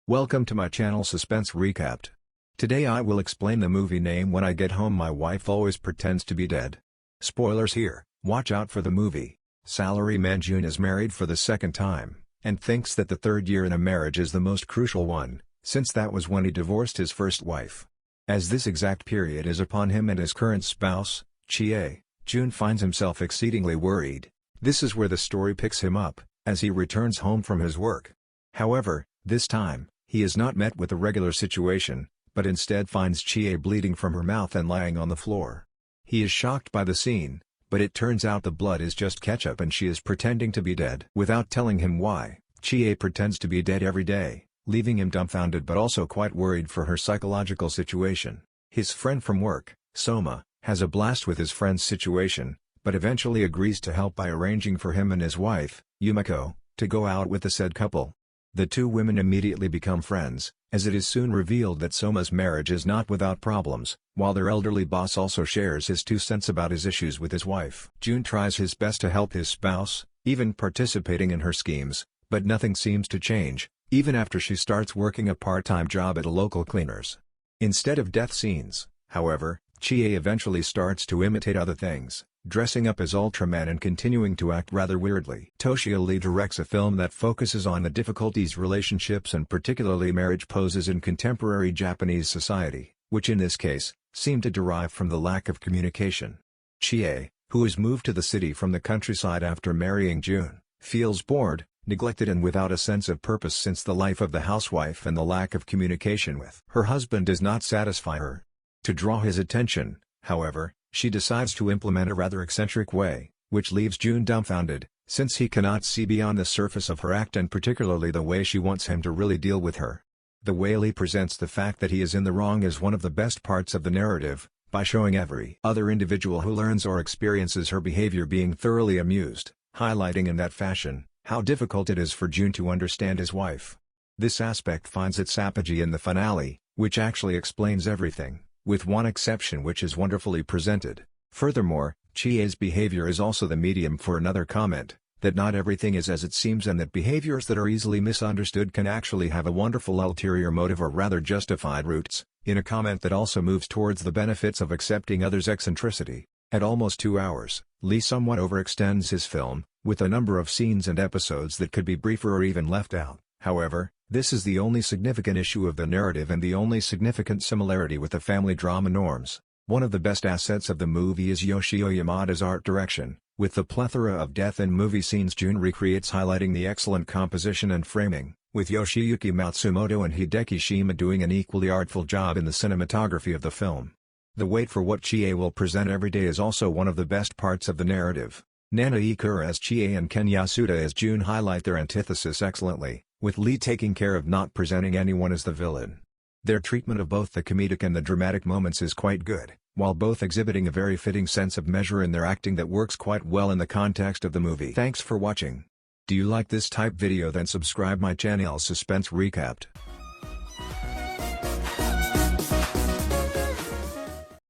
Welcome to my channel Suspense Recapped. Today I will explain the movie name When I Get Home My Wife Always Pretends to Be Dead. Spoilers here, watch out for the movie. Salaryman June is married for the second time, and thinks that the third year in a marriage is the most crucial one, since that was when he divorced his first wife. As this exact period is upon him and his current spouse, Chie, June finds himself exceedingly worried. This is where the story picks him up, as he returns home from his work. However, this time, he is not met with a regular situation, but instead finds Chie bleeding from her mouth and lying on the floor. He is shocked by the scene, but it turns out the blood is just ketchup and she is pretending to be dead. Without telling him why, Chie pretends to be dead every day, leaving him dumbfounded but also quite worried for her psychological situation. His friend from work, Soma, has a blast with his friend's situation, but eventually agrees to help by arranging for him and his wife, Yumiko, to go out with the said couple. The two women immediately become friends, as it is soon revealed that Soma's marriage is not without problems, while their elderly boss also shares his 2 cents about his issues with his wife. June tries his best to help his spouse, even participating in her schemes, but nothing seems to change, even after she starts working a part-time job at a local cleaners. Instead of death scenes, however, Chie eventually starts to imitate other things, dressing up as Ultraman and continuing to act rather weirdly. Toshio Lee directs a film that focuses on the difficulties relationships and particularly marriage poses in contemporary Japanese society, which in this case, seem to derive from the lack of communication. Chie, who has moved to the city from the countryside after marrying June, feels bored, neglected and without a sense of purpose since the life of the housewife and the lack of communication with her husband does not satisfy her. To draw his attention, however, she decides to implement a rather eccentric way, which leaves June dumbfounded, since he cannot see beyond the surface of her act and particularly the way she wants him to really deal with her. The way Lee presents the fact that he is in the wrong is one of the best parts of the narrative, by showing every other individual who learns or experiences her behavior being thoroughly amused, highlighting in that fashion, how difficult it is for June to understand his wife. This aspect finds its apogee in the finale, which actually explains everything, with one exception which is wonderfully presented. Furthermore, Chie's behavior is also the medium for another comment, that not everything is as it seems and that behaviors that are easily misunderstood can actually have a wonderful ulterior motive or rather justified roots, in a comment that also moves towards the benefits of accepting others' eccentricity. At almost 2 hours, Lee somewhat overextends his film, with a number of scenes and episodes that could be briefer or even left out. However, this is the only significant issue of the narrative and the only significant similarity with the family drama norms. One of the best assets of the movie is Yoshio Yamada's art direction, with the plethora of death and movie scenes June recreates highlighting the excellent composition and framing, with Yoshiyuki Matsumoto and Hideki Shima doing an equally artful job in the cinematography of the film. The wait for what Chie will present every day is also one of the best parts of the narrative. Nana Ikura as Chie and Ken Yasuda as June highlight their antithesis excellently, with Lee taking care of not presenting anyone as the villain. Their treatment of both the comedic and the dramatic moments is quite good, while both exhibiting a very fitting sense of measure in their acting that works quite well in the context of the movie. Thanks for watching. Do you like this type video? Then subscribe my channel Suspense Recapped.